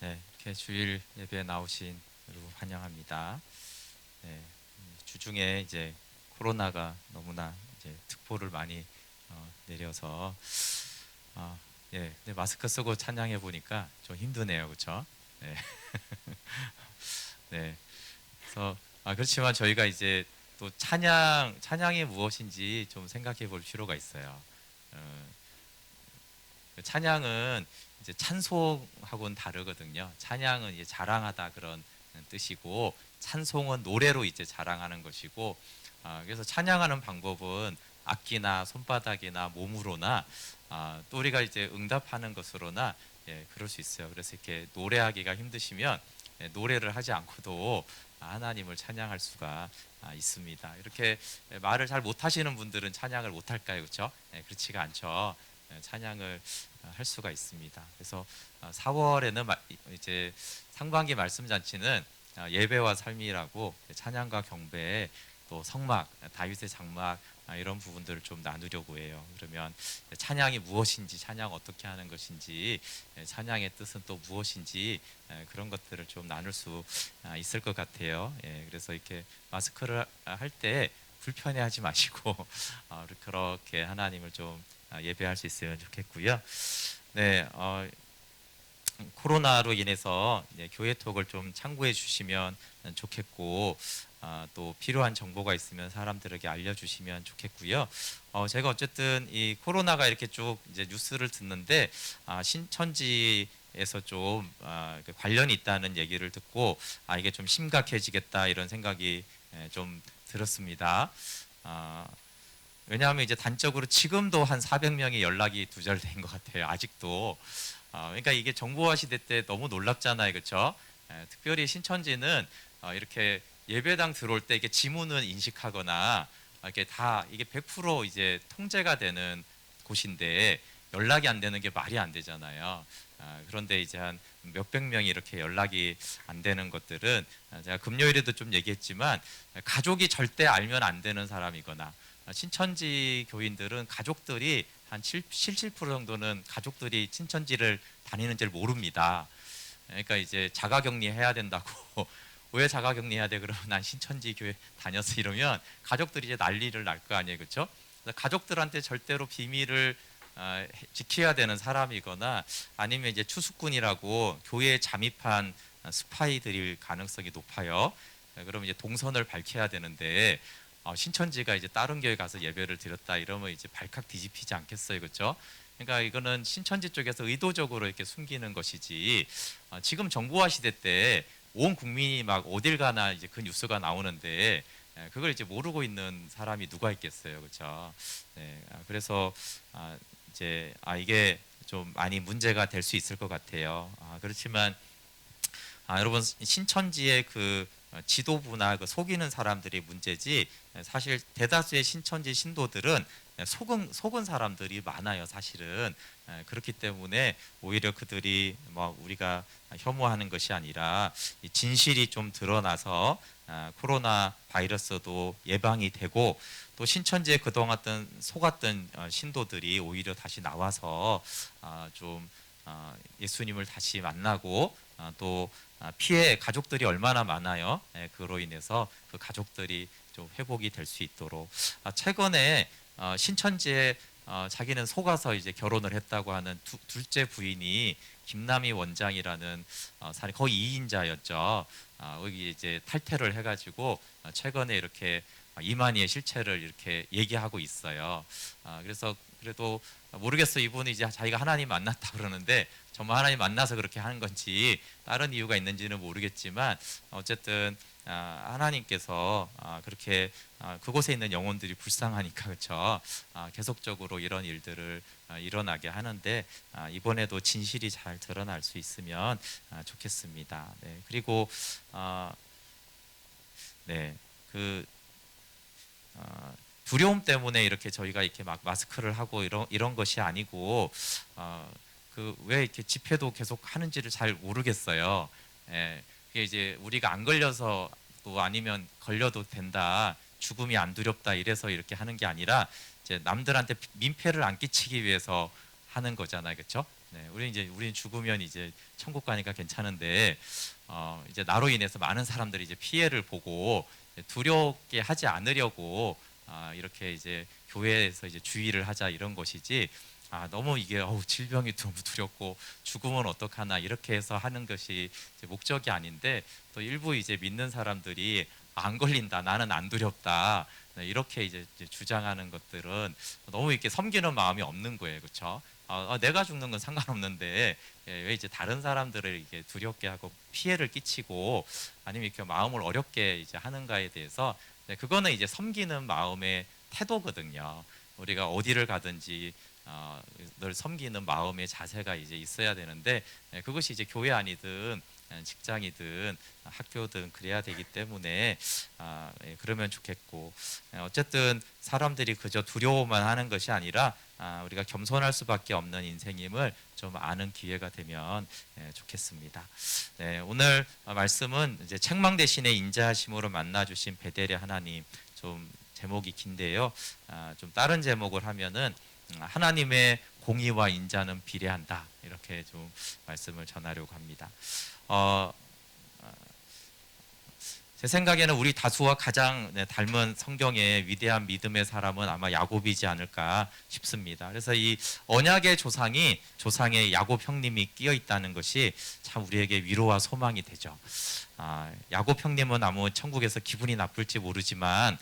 네, 이렇게 주일 예배에 나오신 여러분 환영합니다. 네, 주중에 이제 코로나가 너무나 이제 특보를 많이 내려서 예, 근데 마스크 쓰고 찬양해 보니까 좀 힘드네요, 그렇죠? 네, 네. 그래서 그렇지만 저희가 이제 또 찬양이 무엇인지 좀 생각해 볼 필요가 있어요. 어, 그 찬양은 이제 찬송하고는 다르거든요. 찬양은 이제 자랑하다 그런 뜻이고, 찬송은 노래로 이제 자랑하는 것이고, 그래서 찬양하는 방법은 악기나 손바닥이나 몸으로나 또 우리가 이제 응답하는 것으로나 예, 그럴 수 있어요. 그래서 이렇게 노래하기가 힘드시면 노래를 하지 않고도 하나님을 찬양할 수가 있습니다. 이렇게 말을 잘 못하시는 분들은 찬양을 못할까요, 그렇죠? 그렇지가 않죠. 찬양을 할 수가 있습니다. 그래서 4월에는 이제 상반기 말씀 잔치는 예배와 삶이라고 찬양과 경배 또 성막 다윗의 장막 이런 부분들을 좀 나누려고 해요. 그러면 찬양이 무엇인지, 찬양 어떻게 하는 것인지, 찬양의 뜻은 또 무엇인지 그런 것들을 좀 나눌 수 있을 것 같아요. 예, 그래서 이렇게 마스크를 할 때 불편해하지 마시고 그렇게 하나님을 좀 예배할 수 있으면 좋겠고요. 네, 코로나로 인해서 교회 톡을 좀 참고해 주시면 좋겠고 또 필요한 정보가 있으면 사람들에게 알려주시면 좋겠고요. 제가 어쨌든 이 코로나가 이렇게 쭉 이제 뉴스를 듣는데 신천지에서 좀 관련이 있다는 얘기를 듣고 이게 좀 심각해지겠다 이런 생각이 좀 들었습니다. 왜냐하면 이제 단적으로 지금도 한 400명이 연락이 두절된 것 같아요. 아직도. 그러니까 이게 정보화 시대 때 너무 놀랍잖아요, 그렇죠? 특별히 신천지는 이렇게 예배당 들어올 때 이게 지문은 인식하거나 이렇게 다 이게 100% 이제 통제가 되는 곳인데 연락이 안 되는 게 말이 안 되잖아요. 그런데 이제 한 몇백 명이 이렇게 연락이 안 되는 것들은 제가 금요일에도 좀 얘기했지만 가족이 절대 알면 안 되는 사람이거나 신천지 교인들은 가족들이 한 77% 정도는 가족들이 신천지를 다니는지를 모릅니다. 그러니까 이제 자가격리 해야 된다고 왜 자가격리 해야 돼? 그러면 난 신천지 교회 다녔어 이러면 가족들이 이제 난리를 날 거 아니에요, 그렇죠? 가족들한테 절대로 비밀을 지켜야 되는 사람이거나 아니면 이제 추수꾼이라고 교회에 잠입한 스파이들일 가능성이 높아요. 그러면 이제 동선을 밝혀야 되는데 신천지가 이제 다른 교회 가서 예배를 드렸다 이러면 이제 발칵 뒤집히지 않겠어요, 그렇죠? 그러니까 이거는 신천지 쪽에서 의도적으로 이렇게 숨기는 것이지 지금 정보화 시대 때 온 국민이 막 어딜 가나 이제 그 뉴스가 나오는데 그걸 이제 모르고 있는 사람이 누가 있겠어요, 그렇죠? 네, 그래서 이제 이게 좀 많이 문제가 될 수 있을 것 같아요. 그렇지만 여러분 신천지의 그 지도부나 그 속이는 사람들이 문제지 사실 대다수의 신천지 신도들은 속은 사람들이 많아요, 사실은. 그렇기 때문에 오히려 그들이 뭐 우리가 혐오하는 것이 아니라 이 진실이 좀 드러나서 코로나 바이러스도 예방이 되고 또 신천지에 그동안 속았던 신도들이 오히려 다시 나와서 좀 예수님을 다시 만나고 또 피해 가족들이 얼마나 많아요. 그로 인해서 그 가족들이 좀 회복이 될 수 있도록 최근에 신천지에 자기는 속아서 이제 결혼을 했다고 하는 둘째 부인이 김남희 원장이라는 사람 거의 2인자였죠. 여기 이제 탈퇴를 해가지고 최근에 이렇게 이만희의 실체를 이렇게 얘기하고 있어요. 그래서 그래도 모르겠어 이분이 이제 자기가 하나님 만났다 그러는데 정말 하나님 만나서 그렇게 하는 건지 다른 이유가 있는지는 모르겠지만 어쨌든 하나님께서 그렇게 그곳에 있는 영혼들이 불쌍하니까 그렇죠. 계속적으로 이런 일들을 일어나게 하는데 이번에도 진실이 잘 드러날 수 있으면 좋겠습니다. 네, 그리고 네, 그 두려움 때문에 이렇게 저희가 이렇게 막 마스크를 하고 이런 것이 아니고 그 왜 이렇게 집회도 계속 하는지를 잘 모르겠어요. 예, 그게 이제 우리가 안 걸려서 또 아니면 걸려도 된다, 죽음이 안 두렵다 이래서 이렇게 하는 게 아니라 이제 남들한테 민폐를 안 끼치기 위해서 하는 거잖아요, 그렇죠? 네, 우리는 죽으면 이제 천국 가니까 괜찮은데 이제 나로 인해서 많은 사람들이 이제 피해를 보고 두렵게 하지 않으려고 이렇게 이제 교회에서 이제 주의를 하자 이런 것이지. 너무 이게 질병이 너무 두렵고 죽으면 어떡하나 이렇게 해서 하는 것이 이제 목적이 아닌데, 또 일부 이제 믿는 사람들이 안 걸린다, 나는 안 두렵다, 네, 이렇게 이제 주장하는 것들은 너무 이렇게 섬기는 마음이 없는 거예요, 그렇죠? 내가 죽는 건 상관없는데 왜 이제 다른 사람들을 이게 두렵게 하고 피해를 끼치고 아니면 이렇게 마음을 어렵게 이제 하는가에 대해서, 네, 그거는 이제 섬기는 마음의 태도거든요. 우리가 어디를 가든지 늘 섬기는 마음의 자세가 이제 있어야 되는데, 그것이 이제 교회 아니든 직장이든 학교든 그래야 되기 때문에 그러면 좋겠고, 어쨌든 사람들이 그저 두려워만 하는 것이 아니라 우리가 겸손할 수밖에 없는 인생임을 좀 아는 기회가 되면 좋겠습니다. 네, 오늘 말씀은 이제 책망 대신에 인자하심으로 만나 주신 베델의 하나님, 좀 제목이 긴데요. 좀 다른 제목을 하면은 하나님의 공의와 인자는 비례한다, 이렇게 좀 말씀을 전하려고 합니다. 제 생각에는 우리 다수와 가장 닮은 성경의 위대한 믿음의 사람은 아마 야곱이지 않을까 싶습니다. 그래서 이 언약의 조상의 야곱 형님이 끼어 있다는 것이 참 우리에게 위로와 소망이 되죠. 야곱 형님은 아무 천국에서 기분이 나쁠지 모르지만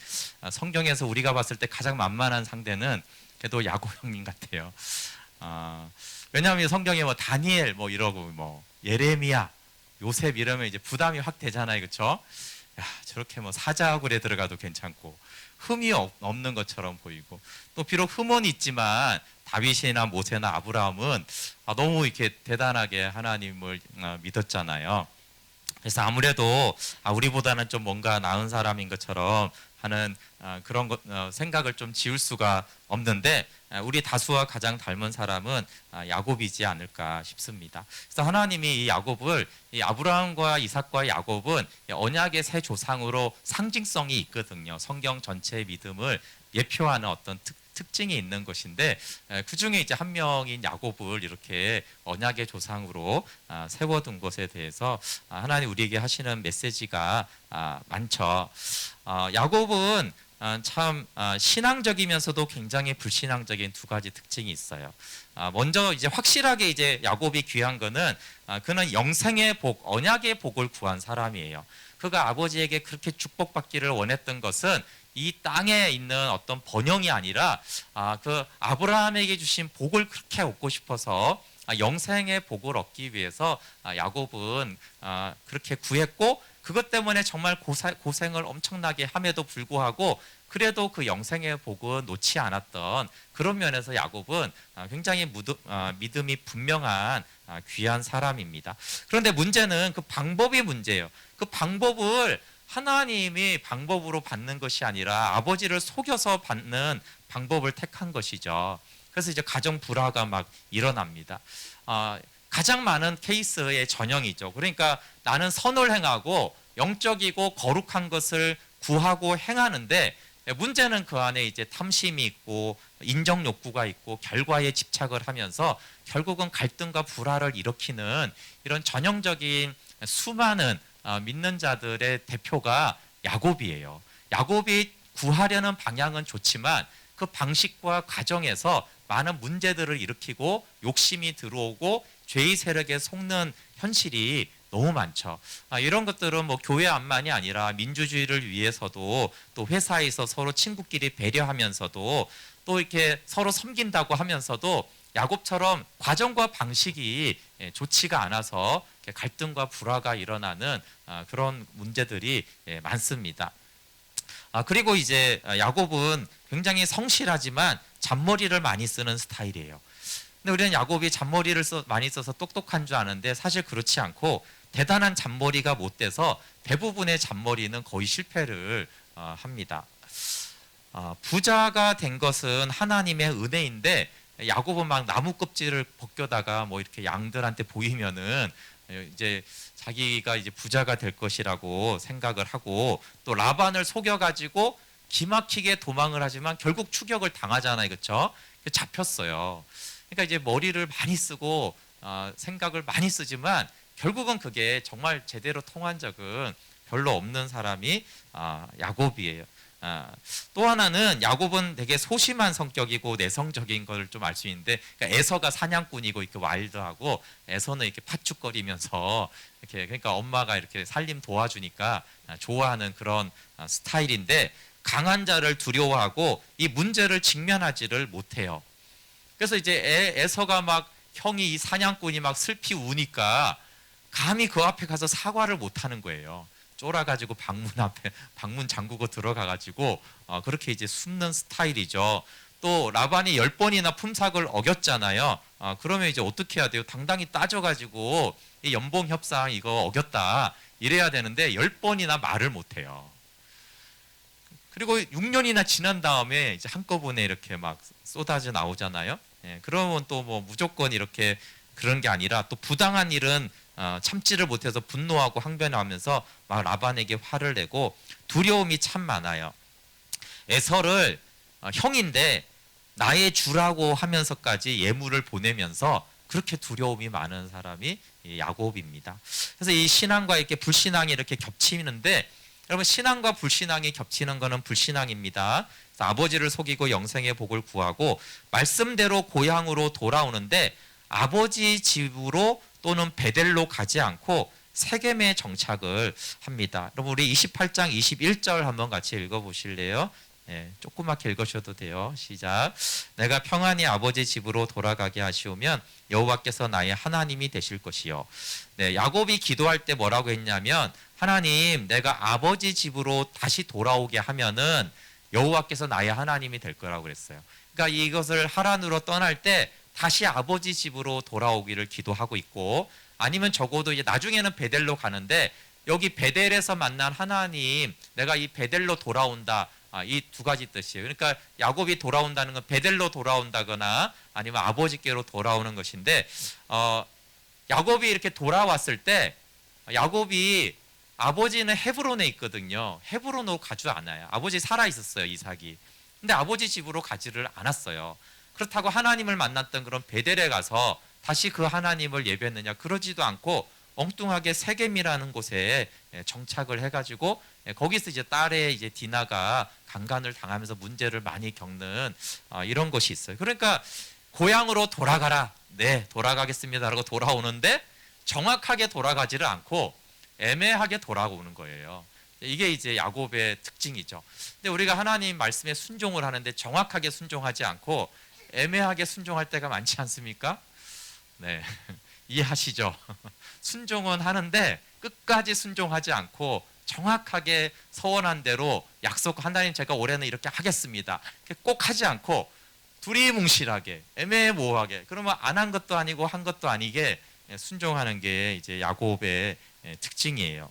성경에서 우리가 봤을 때 가장 만만한 상대는 그래도 야곱 형님 같아요. 왜냐하면 성경에 뭐 다니엘 뭐 이러고 뭐 예레미야, 요셉 이러면 이제 부담이 확 되잖아요, 그렇죠? 저렇게 뭐 사자굴에 들어가도 괜찮고 흠이 없는 것처럼 보이고, 또 비록 흠은 있지만 다윗이나 모세나 아브라함은 너무 이렇게 대단하게 하나님을 믿었잖아요. 그래서 아무래도 우리보다는 좀 뭔가 나은 사람인 것처럼 하는 그런 생각을 좀 지울 수가 없는데, 우리 다수와 가장 닮은 사람은 야곱이지 않을까 싶습니다. 그래서 하나님이 이 아브라함과 이삭과 야곱은 언약의 새 조상으로 상징성이 있거든요. 성경 전체의 믿음을 예표하는 어떤 특징이 있는 것인데, 그 중에 이제 한 명인 야곱을 이렇게 언약의 조상으로 세워둔 것에 대해서 하나님 우리에게 하시는 메시지가 많죠. 야곱은 참 신앙적이면서도 굉장히 불신앙적인 두 가지 특징이 있어요. 먼저 이제 확실하게 이제 야곱이 귀한 거는 그는 영생의 복, 언약의 복을 구한 사람이에요. 그가 아버지에게 그렇게 축복받기를 원했던 것은 이 땅에 있는 어떤 번영이 아니라 그 아브라함에게 주신 복을 그렇게 얻고 싶어서 영생의 복을 얻기 위해서 야곱은 그렇게 구했고, 그것 때문에 정말 고생을 엄청나게 함에도 불구하고 그래도 그 영생의 복은 놓지 않았던 그런 면에서 야곱은 굉장히 믿음이 분명한 귀한 사람입니다. 그런데 문제는 그 방법이 문제예요. 그 방법을 하나님이 방법으로 받는 것이 아니라 아버지를 속여서 받는 방법을 택한 것이죠. 그래서 이제 가정 불화가 막 일어납니다. 가장 많은 케이스의 전형이죠. 그러니까 나는 선을 행하고 영적이고 거룩한 것을 구하고 행하는데, 문제는 그 안에 이제 탐심이 있고 인정 욕구가 있고 결과에 집착을 하면서 결국은 갈등과 불화를 일으키는 이런 전형적인 수많은 믿는 자들의 대표가 야곱이에요. 야곱이 구하려는 방향은 좋지만 그 방식과 과정에서 많은 문제들을 일으키고 욕심이 들어오고 죄의 세력에 속는 현실이 너무 많죠. 이런 것들은 뭐 교회 안만이 아니라 민주주의를 위해서도, 또 회사에서 서로 친구끼리 배려하면서도, 또 이렇게 서로 섬긴다고 하면서도 야곱처럼 과정과 방식이 좋지가 않아서 갈등과 불화가 일어나는 그런 문제들이 많습니다. 그리고 이제 야곱은 굉장히 성실하지만 잔머리를 많이 쓰는 스타일이에요. 근데 우리는 야곱이 잔머리를 많이 써서 똑똑한 줄 아는데 사실 그렇지 않고 대단한 잔머리가 못 돼서 대부분의 잔머리는 거의 실패를 합니다. 부자가 된 것은 하나님의 은혜인데, 야곱은 막 나무 껍질을 벗겨다가 뭐 이렇게 양들한테 보이면은 이제 자기가 이제 부자가 될 것이라고 생각을 하고, 또 라반을 속여가지고 기막히게 도망을 하지만 결국 추격을 당하잖아요, 그렇죠? 잡혔어요. 그러니까 이제 머리를 많이 쓰고 생각을 많이 쓰지만 결국은 그게 정말 제대로 통한 적은 별로 없는 사람이 야곱이에요. 또 하나는 야곱은 되게 소심한 성격이고 내성적인 걸 좀 알 수 있는데, 그러니까 에서가 사냥꾼이고 이렇게 와일드하고 에서는 이렇게 파축거리면서 이렇게, 그러니까 엄마가 이렇게 살림 도와주니까 좋아하는 그런 스타일인데, 강한 자를 두려워하고 이 문제를 직면하지를 못해요. 그래서 이제 에서가 막 형이 이 사냥꾼이 막 슬피 우니까 감히 그 앞에 가서 사과를 못 하는 거예요. 쫄아가지고 방문 잠그고 들어가가지고 그렇게 이제 숨는 스타일이죠. 또 라반이 10번이나 품삯을 어겼잖아요. 그러면 이제 어떻게 해야 돼요? 당당히 따져가지고 이 연봉 협상 이거 어겼다 이래야 되는데 10번이나 말을 못해요. 그리고 6년이나 지난 다음에 이제 한꺼번에 이렇게 막 쏟아져 나오잖아요. 예, 그러면 또 뭐 무조건 이렇게 그런 게 아니라 또 부당한 일은 참지를 못해서 분노하고 항변하면서 막 라반에게 화를 내고 두려움이 참 많아요. 에서를 형인데 나의 주라고 하면서까지 예물을 보내면서 그렇게 두려움이 많은 사람이 야곱입니다. 그래서 이 신앙과 이렇게 불신앙이 이렇게 겹치는데, 여러분 신앙과 불신앙이 겹치는 것은 불신앙입니다. 그래서 아버지를 속이고 영생의 복을 구하고 말씀대로 고향으로 돌아오는데 아버지 집으로 또는 베델로 가지 않고 세겜에 정착을 합니다. 여러분 우리 28장 21절 한번 같이 읽어보실래요? 네, 조그맣게 읽으셔도 돼요. 시작. 내가 평안히 아버지 집으로 돌아가게 하시오면 여호와께서 나의 하나님이 되실 것이요. 네, 야곱이 기도할 때 뭐라고 했냐면, 하나님 내가 아버지 집으로 다시 돌아오게 하면은 여호와께서 나의 하나님이 될 거라고 그랬어요. 그러니까 이것을 하란으로 떠날 때 다시 아버지 집으로 돌아오기를 기도하고 있고, 아니면 적어도 이제 나중에는 베델로 가는데 여기 베델에서 만난 하나님, 내가 이 베델로 돌아온다, 이 두 가지 뜻이에요. 그러니까 야곱이 돌아온다는 건 베델로 돌아온다거나 아니면 아버지께로 돌아오는 것인데, 야곱이 이렇게 돌아왔을 때 야곱이 아버지는 헤브론에 있거든요. 헤브론으로 가지 않아요. 아버지 살아 있었어요, 이삭이. 근데 아버지 집으로 가지를 않았어요. 그렇다고 하나님을 만났던 그런 베델에 가서 다시 그 하나님을 예배했느냐, 그러지도 않고 엉뚱하게 세겜이라는 곳에 정착을 해가지고 거기서 이제 딸의 이제 디나가 강간을 당하면서 문제를 많이 겪는 이런 것이 있어요. 그러니까 고향으로 돌아가라, 네 돌아가겠습니다라고 돌아오는데 정확하게 돌아가지를 않고 애매하게 돌아오는 거예요. 이게 이제 야곱의 특징이죠. 근데 우리가 하나님 말씀에 순종을 하는데 정확하게 순종하지 않고 애매하게 순종할 때가 많지 않습니까? 네, 이해하시죠? 순종은 하는데 끝까지 순종하지 않고 정확하게 서원한 대로 약속, 하나님 제가 올해는 이렇게 하겠습니다, 꼭 하지 않고 두리뭉실하게 애매모호하게, 그러면 안 한 것도 아니고 한 것도 아니게 순종하는 게 이제 야곱의 특징이에요.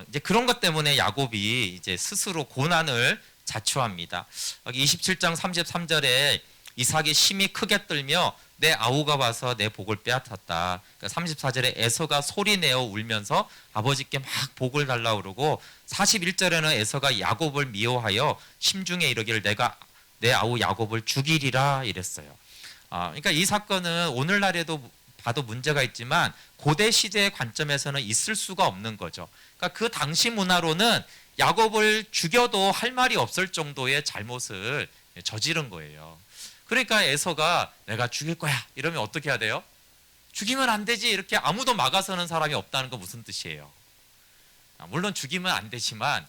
이제 그런 것 때문에 야곱이 이제 스스로 고난을 자초합니다. 여기 27장 33절에 이삭이 심히 크게 떨며 내 아우가 와서 내 복을 빼앗았다. 그러니까 34절에 에서가 소리내어 울면서 아버지께 막 복을 달라고 그러고, 41절에는 에서가 야곱을 미워하여 심중에 이르기를 내가 내 아우 야곱을 죽이리라 이랬어요. 그러니까 이 사건은 오늘날에도 봐도 문제가 있지만 고대 시대의 관점에서는 있을 수가 없는 거죠. 그러니까 그 당시 문화로는 야곱을 죽여도 할 말이 없을 정도의 잘못을 저지른 거예요. 그러니까 에서가 내가 죽일 거야 이러면 어떻게 해야 돼요? 죽이면 안 되지, 이렇게 아무도 막아서는 사람이 없다는 건 무슨 뜻이에요? 물론 죽이면 안 되지만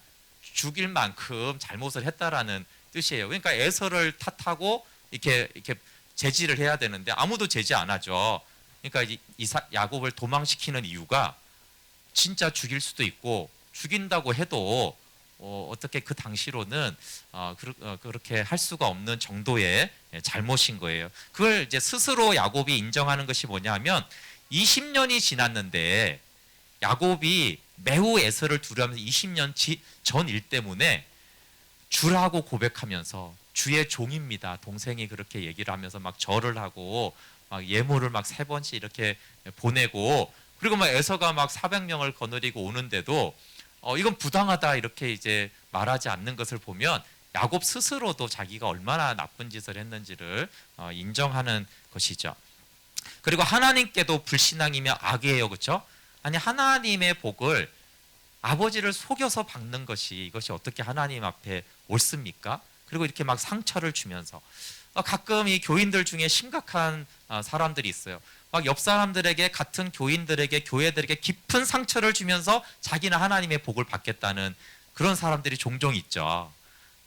죽일 만큼 잘못을 했다라는 뜻이에요. 그러니까 에서를 탓하고 이렇게 제지를 해야 되는데 아무도 제지 안 하죠. 그러니까 야곱을 도망시키는 이유가 진짜 죽일 수도 있고, 죽인다고 해도 어떻게 그 당시로는 그렇게 할 수가 없는 정도의 잘못인 거예요. 그걸 이제 스스로 야곱이 인정하는 것이 뭐냐면, 20년이 지났는데 야곱이 매우 에서를 두려워하면서 20년 전 일 때문에 주라고 고백하면서 주의 종입니다, 동생이 그렇게 얘기를 하면서 막 절을 하고 막 예물을 막 3번씩 이렇게 보내고, 그리고 막 에서가 막 400명을 거느리고 오는데도 이건 부당하다 이렇게 이제 말하지 않는 것을 보면 야곱 스스로도 자기가 얼마나 나쁜 짓을 했는지를 인정하는 것이죠. 그리고 하나님께도 불신앙이며 악이에요, 그렇죠? 아니 하나님의 복을 아버지를 속여서 받는 것이 이것이 어떻게 하나님 앞에 옳습니까? 그리고 이렇게 막 상처를 주면서 가끔 이 교인들 중에 심각한 사람들이 있어요. 막 옆 사람들에게 같은 교인들에게 교회들에게 깊은 상처를 주면서 자기는 하나님의 복을 받겠다는 그런 사람들이 종종 있죠.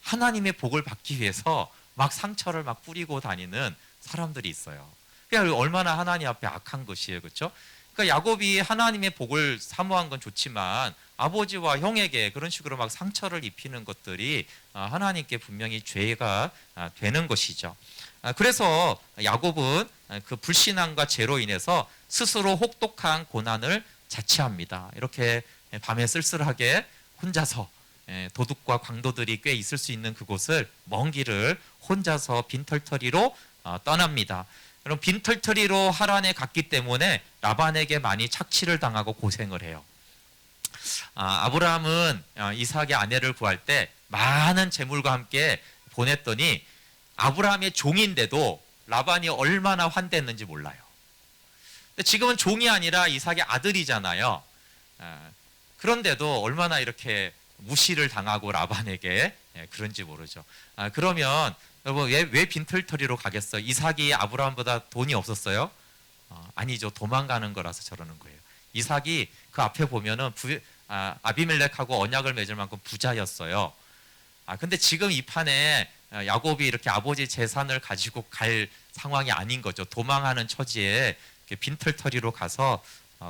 하나님의 복을 받기 위해서 막 상처를 막 뿌리고 다니는 사람들이 있어요. 그러니까 얼마나 하나님 앞에 악한 것이에요, 그렇죠? 그러니까 야곱이 하나님의 복을 사모한 건 좋지만 아버지와 형에게 그런 식으로 막 상처를 입히는 것들이 하나님께 분명히 죄가 되는 것이죠. 그래서 야곱은 그 불신앙과 죄로 인해서 스스로 혹독한 고난을 자취합니다. 이렇게 밤에 쓸쓸하게 혼자서 도둑과 강도들이 꽤 있을 수 있는 그곳을 먼 길을 혼자서 빈털터리로 떠납니다. 그럼 빈털터리로 하란에 갔기 때문에 라반에게 많이 착취를 당하고 고생을 해요. 아브라함은 이삭의 아내를 구할 때 많은 재물과 함께 보냈더니 아브라함의 종인데도 라반이 얼마나 환대했는지 몰라요. 근데 지금은 종이 아니라 이삭의 아들이잖아요. 그런데도 얼마나 이렇게 무시를 당하고 라반에게 그런지 모르죠. 그러면 여러분 왜 빈털터리로 가겠어요? 이삭이 아브라함보다 돈이 없었어요? 아니죠. 도망가는 거라서 저러는 거예요. 이삭이 그 앞에 보면은 아비멜렉하고 언약을 맺을 만큼 부자였어요. 근데 지금 이 판에 야곱이 이렇게 아버지 재산을 가지고 갈 상황이 아닌 거죠. 도망하는 처지에 빈털터리로 가서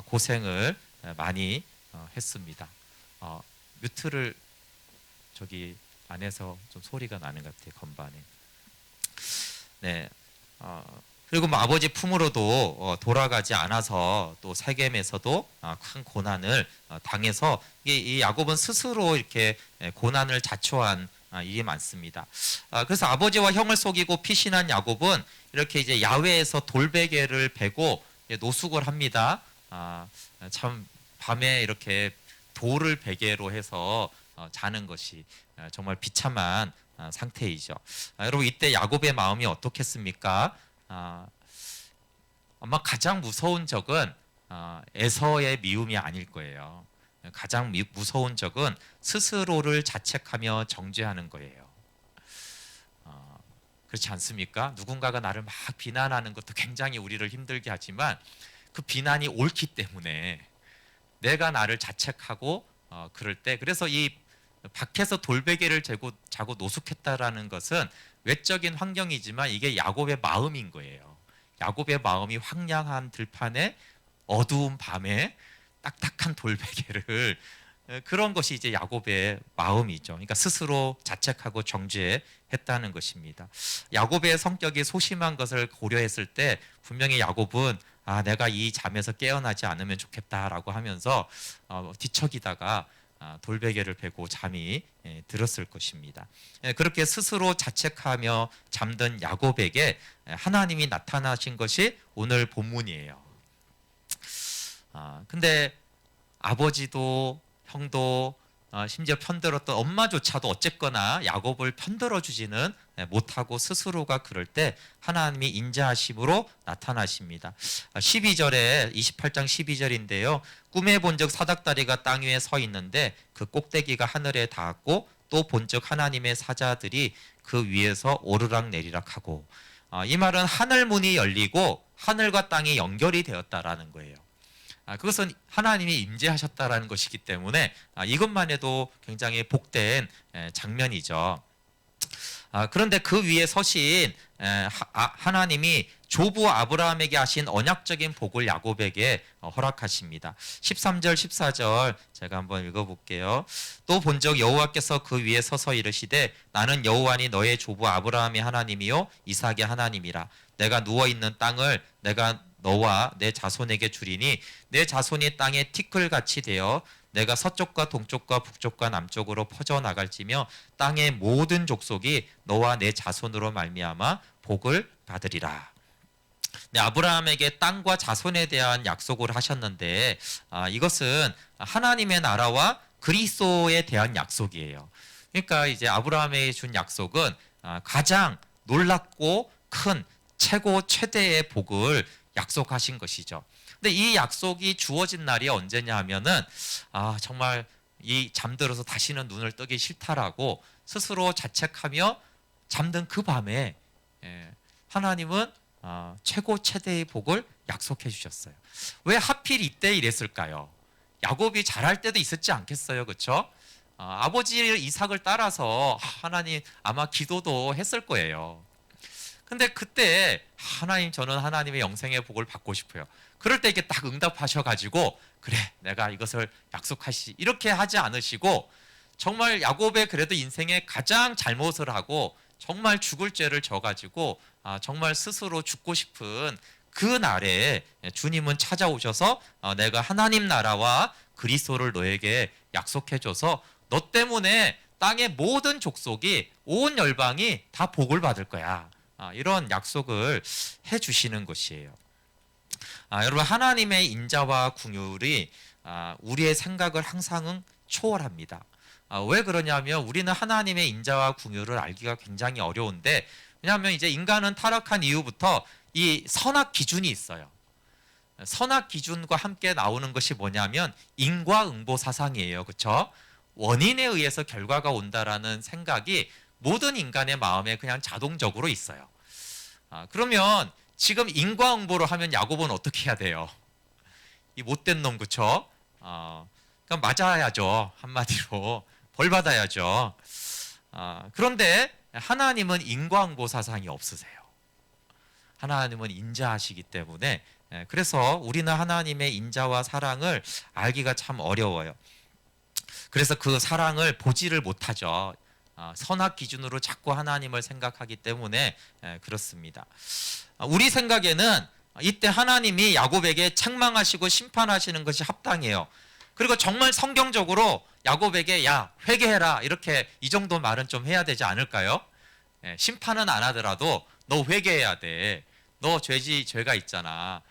고생을 많이 했습니다. 뮤트를 저기 안에서 좀 소리가 나는 것 같아요. 건반에. 네. 그리고 뭐 아버지 품으로도 돌아가지 않아서 또 세겜에서도 큰 고난을 당해서 이 야곱은 스스로 이렇게 고난을 자초한 일이 많습니다. 그래서 아버지와 형을 속이고 피신한 야곱은 이렇게 이제 야외에서 돌베개를 베고 노숙을 합니다. 참 밤에 이렇게 돌을 베개로 해서 자는 것이 정말 비참한 상태이죠. 여러분 이때 야곱의 마음이 어떻겠습니까? 아마 가장 무서운 적은 에서의 미움이 아닐 거예요. 가장 무서운 적은 스스로를 자책하며 정죄하는 거예요. 그렇지 않습니까? 누군가가 나를 막 비난하는 것도 굉장히 우리를 힘들게 하지만 그 비난이 옳기 때문에 내가 나를 자책하고 그럴 때 그래서 이 밖에서 돌베개를 자고 노숙했다라는 것은 외적인 환경이지만 이게 야곱의 마음인 거예요. 야곱의 마음이 황량한 들판에 어두운 밤에 딱딱한 돌베개를 그런 것이 이제 야곱의 마음이죠. 그러니까 스스로 자책하고 정죄했다는 것입니다. 야곱의 성격이 소심한 것을 고려했을 때 분명히 야곱은 내가 이 잠에서 깨어나지 않으면 좋겠다라고 하면서 뒤척이다가 돌베개를 베고 잠이 들었을 것입니다. 그렇게 스스로 자책하며 잠든 야곱에게 하나님이 나타나신 것이 오늘 본문이에요. 근데 아버지도 형도 심지어 편들었던 엄마조차도 어쨌거나 야곱을 편들어 주지는 못하고 스스로가 그럴 때 하나님이 인자하심으로 나타나십니다. 12절에 28장 12절인데요. 꿈에 본즉 사닥다리가 땅 위에 서 있는데 그 꼭대기가 하늘에 닿았고 또 본즉 하나님의 사자들이 그 위에서 오르락 내리락 하고 이 말은 하늘 문이 열리고 하늘과 땅이 연결이 되었다라는 거예요. 그것은 하나님이 임재하셨다라는 것이기 때문에 이것만 해도 굉장히 복된 장면이죠. 그런데 그 위에 서신 하나님이 조부 아브라함에게 하신 언약적인 복을 야곱에게 허락하십니다. 13절 14절 제가 한번 읽어볼게요. 또 본적 여호와께서 그 위에 서서 이르시되 나는 여호와니 너의 조부 아브라함의 하나님이요 이삭의 하나님이라. 내가 누워있는 땅을 내가 너와 내 자손에게 주리니 내 자손이 땅에 티끌같이 되어 내가 서쪽과 동쪽과 북쪽과 남쪽으로 퍼져나갈지며 땅의 모든 족속이 너와 내 자손으로 말미암아 복을 받으리라. 네, 아브라함에게 땅과 자손에 대한 약속을 하셨는데 이것은 하나님의 나라와 그리스도에 대한 약속이에요. 그러니까 이제 아브라함에게 준 약속은 가장 놀랍고 큰 최고 최대의 복을 약속하신 것이죠. 근데 이 약속이 주어진 날이 언제냐 하면은 정말 이 잠들어서 다시는 눈을 뜨기 싫다라고 스스로 자책하며 잠든 그 밤에 하나님은 최고 최대의 복을 약속해 주셨어요. 왜 하필 이때 이랬을까요? 야곱이 잘할 때도 있었지 않겠어요, 그렇죠? 아버지 이삭을 따라서 하나님 아마 기도도 했을 거예요. 근데 그때 하나님, 저는 하나님의 영생의 복을 받고 싶어요. 그럴 때 이렇게 딱 응답하셔가지고 그래, 내가 이것을 약속하시, 이렇게 하지 않으시고 정말 야곱의 그래도 인생에 가장 잘못을 하고 정말 죽을 죄를 져가지고 정말 스스로 죽고 싶은 그 날에 주님은 찾아오셔서 내가 하나님 나라와 그리스도를 너에게 약속해줘서 너 때문에 땅의 모든 족속이, 온 열방이 다 복을 받을 거야. 이런 약속을 해주시는 것이에요. 여러분, 하나님의 인자와 긍휼이 우리의 생각을 항상 초월합니다. 왜 그러냐면 우리는 하나님의 인자와 긍휼을 알기가 굉장히 어려운데, 왜냐하면 이제 인간은 타락한 이후부터 이 선악 기준이 있어요. 선악 기준과 함께 나오는 것이 뭐냐면 인과응보 사상이에요. 그렇죠? 원인에 의해서 결과가 온다라는 생각이 모든 인간의 마음에 그냥 자동적으로 있어요. 그러면 지금 인과응보를 하면 야곱은 어떻게 해야 돼요? 이 못된 놈, 그렇죠? 그럼 맞아야죠. 한마디로 벌 받아야죠. 그런데 하나님은 인과응보 사상이 없으세요. 하나님은 인자하시기 때문에, 그래서 우리는 하나님의 인자와 사랑을 알기가 참 어려워요. 그래서 그 사랑을 보지를 못하죠. 선악 기준으로 자꾸 하나님을 생각하기 때문에 그렇습니다. 우리 생각에는 이때 하나님이 야곱에게 책망하시고 심판하시는 것이 합당해요. 그리고 정말 성경적으로 야곱에게 야, 회개해라, 이렇게 이 정도 말은 좀 해야 되지 않을까요? 심판은 안 하더라도 너 회개해야 돼. 너 죄가 있잖아.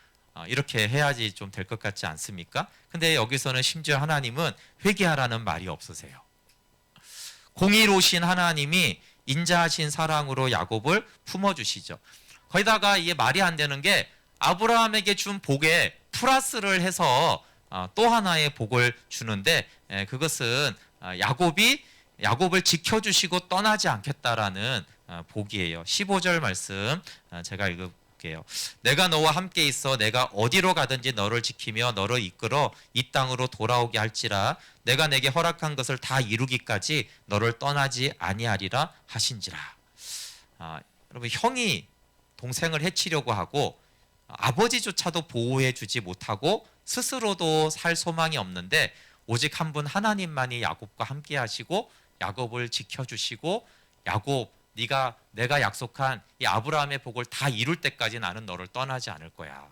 이렇게 해야지 좀 될 것 같지 않습니까? 근데 여기서는 심지어 하나님은 회개하라는 말이 없으세요. 공의로우신 하나님이 인자하신 사랑으로 야곱을 품어주시죠. 거기다가 이게 말이 안 되는 게 아브라함에게 준 복에 플러스를 해서 또 하나의 복을 주는데, 그것은 야곱을 지켜주시고 떠나지 않겠다라는 복이에요. 15절 말씀 제가 읽을게요. 내가 너와 함께 있어 내가 어디로 가든지 너를 지키며 너를 이끌어 이 땅으로 돌아오게 할지라. 내가 내게 허락한 것을 다 이루기까지 너를 떠나지 아니하리라 하신지라. 여러분, 형이 동생을 해치려고 하고 아버지조차도 보호해 주지 못하고 스스로도 살 소망이 없는데 오직 한 분 하나님만이 야곱과 함께 하시고 야곱을 지켜주시고, 야곱, 내가 약속한 이 아브라함의 복을 다 이룰 때까지 나는 너를 떠나지 않을 거야.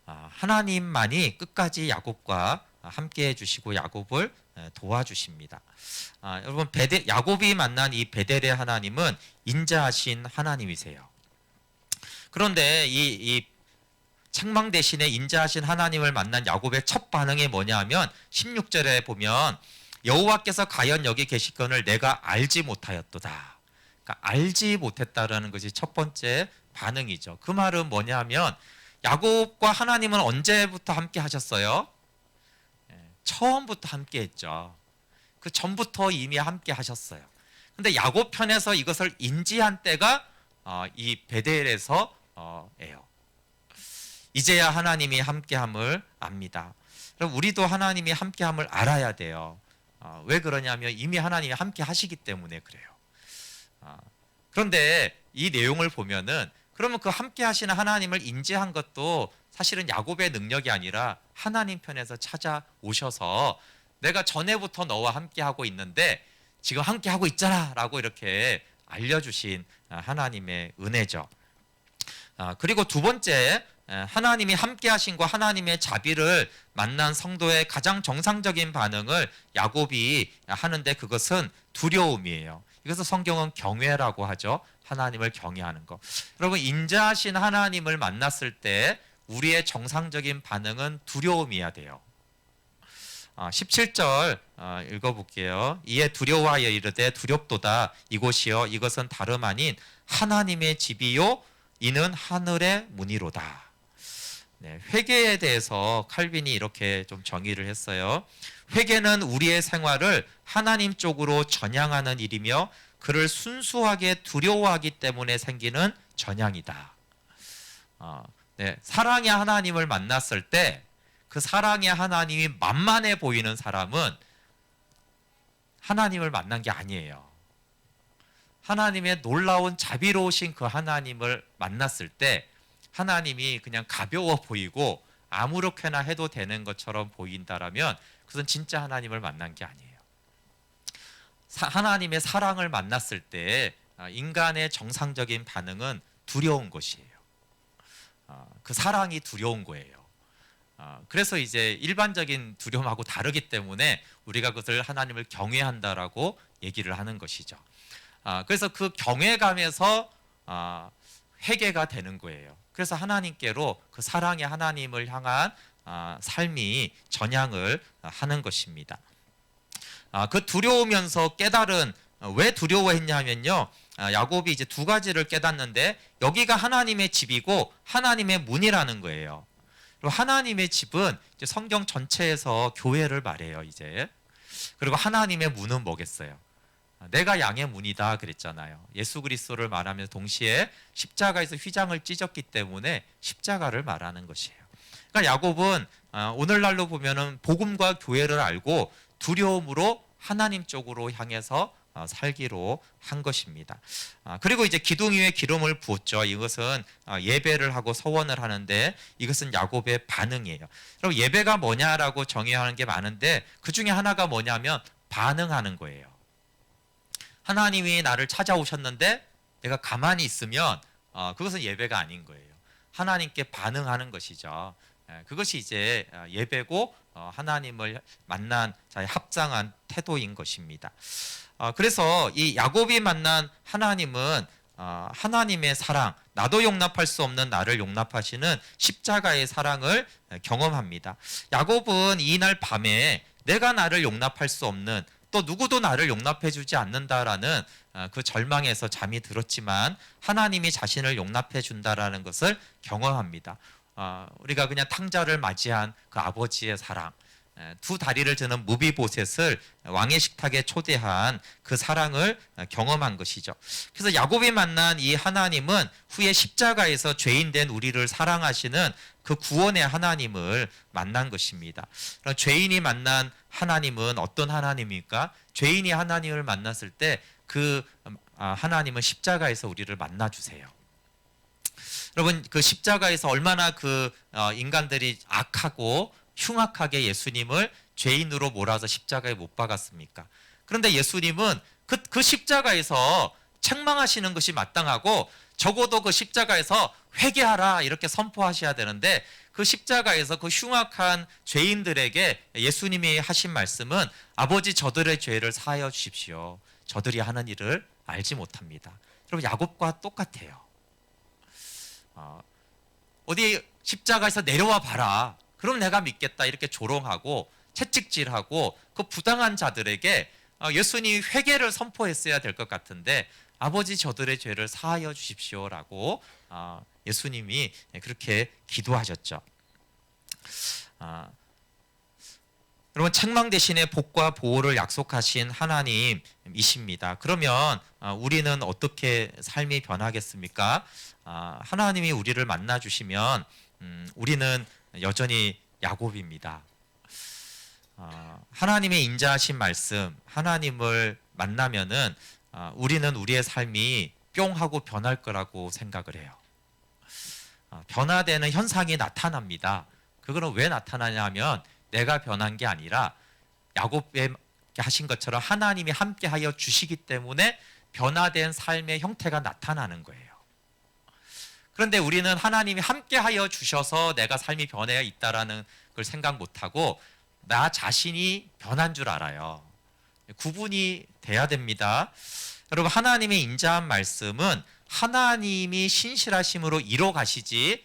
하나님만이 끝까지 야곱과 함께 해주시고 야곱을 도와주십니다. 여러분, 야곱이 만난 이 베델의 하나님은 인자하신 하나님이세요. 그런데 이 책망 대신에 인자하신 하나님을 만난 야곱의 첫 반응이 뭐냐면 16절에 보면 여호와께서 과연 여기 계시거늘 내가 알지 못하였도다. 그러니까 알지 못했다라는 것이 첫 번째 반응이죠. 그 말은 뭐냐면 야곱과 하나님은 언제부터 함께 하셨어요? 처음부터 함께 했죠. 그 전부터 이미 함께 하셨어요. 근데 야곱 편에서 이것을 인지한 때가 이 베델에서 예요. 이제야 하나님이 함께함을 압니다. 그럼 우리도 하나님이 함께함을 알아야 돼요. 왜 그러냐면 이미 하나님이 함께 하시기 때문에 그래요. 그런데 이 내용을 보면은 그러면 그 함께 하시는 하나님을 인지한 것도 사실은 야곱의 능력이 아니라 하나님 편에서 찾아오셔서 내가 전에부터 너와 함께 하고 있는데 지금 함께 하고 있잖아 라고 이렇게 알려주신 하나님의 은혜죠. 그리고 두 번째, 하나님이 함께 하신과 하나님의 자비를 만난 성도의 가장 정상적인 반응을 야곱이 하는데 그것은 두려움이에요. 이것을 성경은 경외라고 하죠. 하나님을 경외하는 것. 여러분, 인자하신 하나님을 만났을 때 우리의 정상적인 반응은 두려움이어야 돼요. 17절 읽어볼게요. 이에 두려워하여 이르되 두렵도다. 이곳이여 이것은 다름 아닌 하나님의 집이요 이는 하늘의 문이로다. 네, 회개에 대해서 칼빈이 이렇게 좀 정의를 했어요. 회개는 우리의 생활을 하나님 쪽으로 전향하는 일이며 그를 순수하게 두려워하기 때문에 생기는 전향이다. 네, 사랑의 하나님을 만났을 때 그 사랑의 하나님이 만만해 보이는 사람은 하나님을 만난 게 아니에요. 하나님의 놀라운 자비로우신 그 하나님을 만났을 때 하나님이 그냥 가벼워 보이고 아무렇게나 해도 되는 것처럼 보인다라면 그것은 진짜 하나님을 만난 게 아니에요. 하나님의 사랑을 만났을 때 인간의 정상적인 반응은 두려운 것이에요. 그 사랑이 두려운 거예요. 그래서 이제 일반적인 두려움하고 다르기 때문에 우리가 그것을 하나님을 경외한다라고 얘기를 하는 것이죠. 그래서 그 경외감에서 회개가 되는 거예요. 그래서 하나님께로 그 사랑의 하나님을 향한 삶이 전향을 하는 것입니다. 그 두려우면서 깨달은 왜 두려워했냐면요. 야곱이 이제 두 가지를 깨닫는데 여기가 하나님의 집이고 하나님의 문이라는 거예요. 그리고 하나님의 집은 이제 성경 전체에서 교회를 말해요, 이제. 그리고 하나님의 문은 뭐겠어요? 내가 양의 문이다 그랬잖아요. 예수 그리스도를 말하면서 동시에 십자가에서 휘장을 찢었기 때문에 십자가를 말하는 것이에요. 그러니까 야곱은 오늘날로 보면은 복음과 교회를 알고 두려움으로 하나님 쪽으로 향해서 살기로 한 것입니다. 그리고 이제 기둥 위에 기름을 부었죠. 이것은 예배를 하고 서원을 하는데 이것은 야곱의 반응이에요. 그럼 예배가 뭐냐라고 정의하는 게 많은데 그 중에 하나가 뭐냐면 반응하는 거예요. 하나님이 나를 찾아오셨는데 내가 가만히 있으면 그것은 예배가 아닌 거예요. 하나님께 반응하는 것이죠. 그것이 이제 예배고 하나님을 만난 자의 합당한 태도인 것입니다. 그래서 이 야곱이 만난 하나님은 하나님의 사랑, 나도 용납할 수 없는 나를 용납하시는 십자가의 사랑을 경험합니다. 야곱은 이날 밤에 내가 나를 용납할 수 없는 또 누구도 나를 용납해 주지 않는다라는 그 절망에서 잠이 들었지만 하나님이 자신을 용납해 준다라는 것을 경험합니다. 우리가 그냥 탕자를 맞이한 그 아버지의 사랑, 두 다리를 저는 무비보셋을 왕의 식탁에 초대한 그 사랑을 경험한 것이죠. 그래서 야곱이 만난 이 하나님은 후에 십자가에서 죄인된 우리를 사랑하시는 그 구원의 하나님을 만난 것입니다. 그럼 죄인이 만난 하나님은 어떤 하나님입니까? 죄인이 하나님을 만났을 때 그 하나님은 십자가에서 우리를 만나주세요. 여러분 그 십자가에서 얼마나 그 인간들이 악하고 흉악하게 예수님을 죄인으로 몰아서 십자가에 못 박았습니까? 그런데 예수님은 그 십자가에서 책망하시는 것이 마땅하고 적어도 그 십자가에서 회개하라 이렇게 선포하셔야 되는데 그 십자가에서 그 흉악한 죄인들에게 예수님이 하신 말씀은 아버지 저들의 죄를 사하여 주십시오. 저들이 하는 일을 알지 못합니다. 여러분 야곱과 똑같아요. 어디 십자가에서 내려와 봐라. 그럼 내가 믿겠다 이렇게 조롱하고 채찍질하고 그 부당한 자들에게 예수님이 회개를 선포했어야 될 것 같은데 아버지 저들의 죄를 사하여 주십시오라고 예수님이 그렇게 기도하셨죠. 여러분 책망 대신에 복과 보호를 약속하신 하나님이십니다. 그러면 우리는 어떻게 삶이 변하겠습니까? 하나님이 우리를 만나 주시면 우리는 여전히 야곱입니다. 하나님의 인자하신 말씀, 하나님을 만나면은 우리는 우리의 삶이 뿅 하고 변할 거라고 생각을 해요. 변화되는 현상이 나타납니다. 그거는 왜 나타나냐면 내가 변한 게 아니라 야곱에 하신 것처럼 하나님이 함께하여 주시기 때문에 변화된 삶의 형태가 나타나는 거예요. 그런데 우리는 하나님이 함께하여 주셔서 내가 삶이 변해 있다라는 걸 생각 못하고 나 자신이 변한 줄 알아요. 구분이 돼야 됩니다. 여러분 하나님의 인자한 말씀은 하나님이 신실하심으로 이뤄 가시지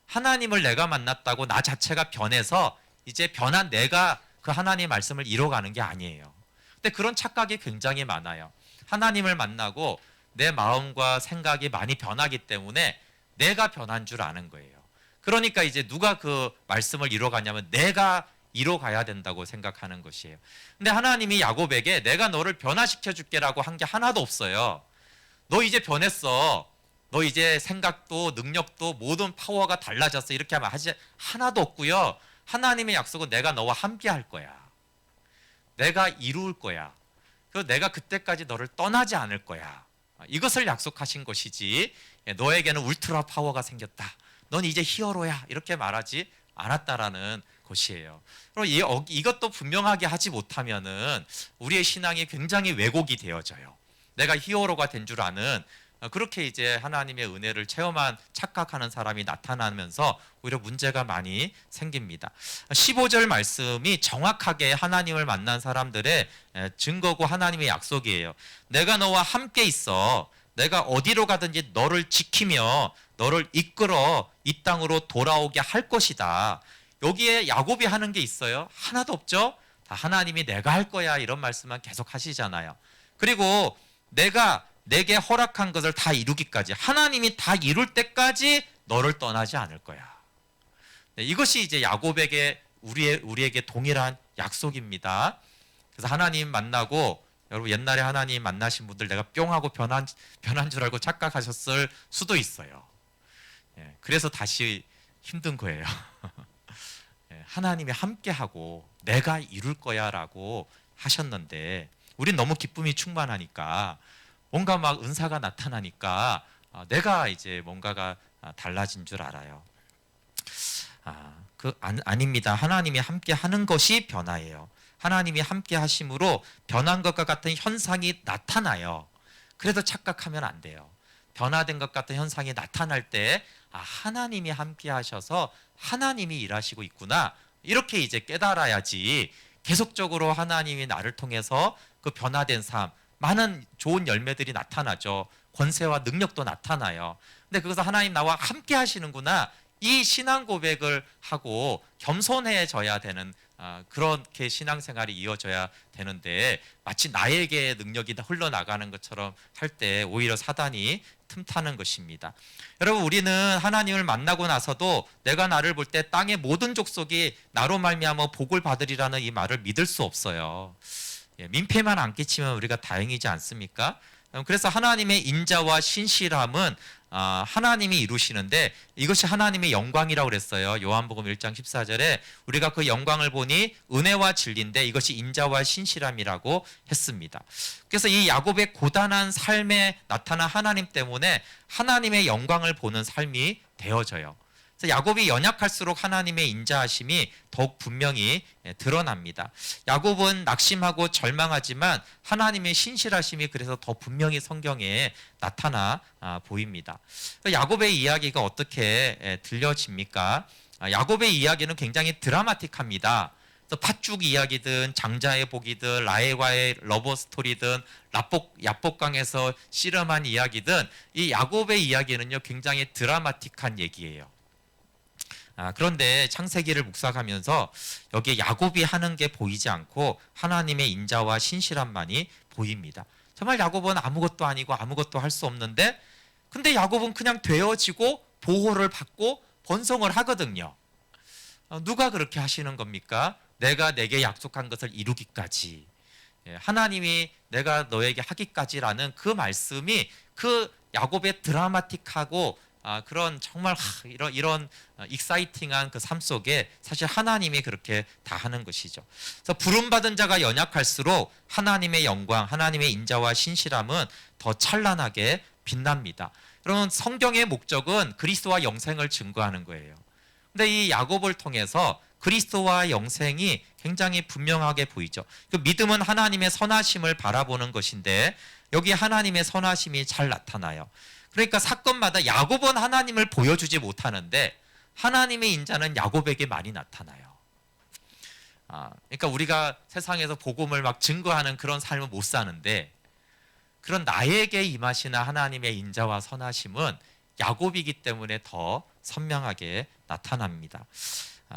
하나님을 내가 만났다고 나 자체가 변해서 이제 변한 내가 그 하나님의 말씀을 이뤄가는 게 아니에요. 근데 그런 착각이 굉장히 많아요. 하나님을 만나고 내 마음과 생각이 많이 변하기 때문에 내가 변한 줄 아는 거예요. 그러니까 이제 누가 그 말씀을 이뤄가냐면 내가 이뤄가야 된다고 생각하는 것이에요. 근데 하나님이 야곱에게 내가 너를 변화시켜 줄게라고 한 게 하나도 없어요. 너 이제 변했어. 너 이제 생각도 능력도 모든 파워가 달라졌어. 이렇게 하면 하지 하나도 없고요. 하나님의 약속은 내가 너와 함께 할 거야. 내가 이룰 거야. 그리고 내가 그때까지 너를 떠나지 않을 거야. 이것을 약속하신 것이지 너에게는 울트라 파워가 생겼다. 넌 이제 히어로야. 이렇게 말하지 않았다라는 것이에요. 그리고 이것도 분명하게 하지 못하면은 우리의 신앙이 굉장히 왜곡이 되어져요. 내가 히어로가 된 줄 아는 그렇게 이제 하나님의 은혜를 체험한 착각하는 사람이 나타나면서 오히려 문제가 많이 생깁니다. 15절 말씀이 정확하게 하나님을 만난 사람들의 증거고 하나님의 약속이에요. 내가 너와 함께 있어. 내가 어디로 가든지 너를 지키며 너를 이끌어 이 땅으로 돌아오게 할 것이다. 여기에 야곱이 하는 게 있어요? 하나도 없죠? 다 하나님이 내가 할 거야 이런 말씀만 계속 하시잖아요. 그리고 내가 내게 허락한 것을 다 이루기까지 하나님이 다 이룰 때까지 너를 떠나지 않을 거야. 네, 이것이 이제 야곱에게 우리에게 동일한 약속입니다. 그래서 하나님 만나고 여러분 옛날에 하나님 만나신 분들 내가 뿅 하고 변한 줄 알고 착각하셨을 수도 있어요. 예, 그래서 다시 힘든 거예요. 예, 하나님이 함께하고 내가 이룰 거야라고 하셨는데 우린 너무 기쁨이 충만하니까 뭔가 막 은사가 나타나니까 내가 이제 뭔가가 달라진 줄 알아요. 아닙니다. 하나님이 함께 하는 것이 변화예요. 하나님이 함께 하심으로 변한 것과 같은 현상이 나타나요. 그래도 착각하면 안 돼요. 변화된 것 같은 현상이 나타날 때 하나님이 함께 하셔서 하나님이 일하시고 있구나. 이렇게 이제 깨달아야지 계속적으로 하나님이 나를 통해서 그 변화된 삶 많은 좋은 열매들이 나타나죠. 권세와 능력도 나타나요. 근데 그것을 하나님 나와 함께 하시는구나. 이 신앙 고백을 하고 겸손해져야 되는 그렇게 신앙생활이 이어져야 되는데 마치 나에게 능력이 흘러나가는 것처럼 할 때 오히려 사단이 틈타는 것입니다. 여러분 우리는 하나님을 만나고 나서도 내가 나를 볼 때 땅의 모든 족속이 나로 말미암아 복을 받으리라는 이 말을 믿을 수 없어요. 민폐만 안 끼치면 우리가 다행이지 않습니까? 그래서 하나님의 인자와 신실함은 하나님이 이루시는데 이것이 하나님의 영광이라고 그랬어요. 요한복음 1장 14절에 우리가 그 영광을 보니 은혜와 진리인데 이것이 인자와 신실함이라고 했습니다. 그래서 이 야곱의 고단한 삶에 나타난 하나님 때문에 하나님의 영광을 보는 삶이 되어져요. 그래서 야곱이 연약할수록 하나님의 인자하심이 더욱 분명히 드러납니다. 야곱은 낙심하고 절망하지만 하나님의 신실하심이 그래서 더 분명히 성경에 나타나 보입니다. 야곱의 이야기가 어떻게 들려집니까? 야곱의 이야기는 굉장히 드라마틱합니다. 팥죽 이야기든 장자의 복이든 라헬과의 러버 스토리든 야복강에서 씨름한 이야기든 이 야곱의 이야기는요 굉장히 드라마틱한 얘기예요. 그런데 창세기를 묵상하면서 여기에 야곱이 하는 게 보이지 않고 하나님의 인자와 신실함만이 보입니다. 정말 야곱은 아무것도 아니고 아무것도 할 수 없는데 근데 야곱은 그냥 되어지고 보호를 받고 번성을 하거든요. 누가 그렇게 하시는 겁니까? 내가 내게 약속한 것을 이루기까지 하나님이 내가 너에게 하기까지라는 그 말씀이 그 야곱의 드라마틱하고 그런 정말 이런 익사이팅한 그 삶 속에 사실 하나님이 그렇게 다 하는 것이죠. 그래서 부름받은 자가 연약할수록 하나님의 영광, 하나님의 인자와 신실함은 더 찬란하게 빛납니다. 그러면 성경의 목적은 그리스도와 영생을 증거하는 거예요. 근데 이 야곱을 통해서 그리스도와 영생이 굉장히 분명하게 보이죠. 그 믿음은 하나님의 선하심을 바라보는 것인데 여기 하나님의 선하심이 잘 나타나요. 그러니까 사건마다 야곱은 하나님을 보여주지 못하는데 하나님의 인자는 야곱에게 많이 나타나요. 그러니까 우리가 세상에서 복음을 막 증거하는 그런 삶을 못 사는데 그런 나에게 임하시는 하나님의 인자와 선하심은 야곱이기 때문에 더 선명하게 나타납니다.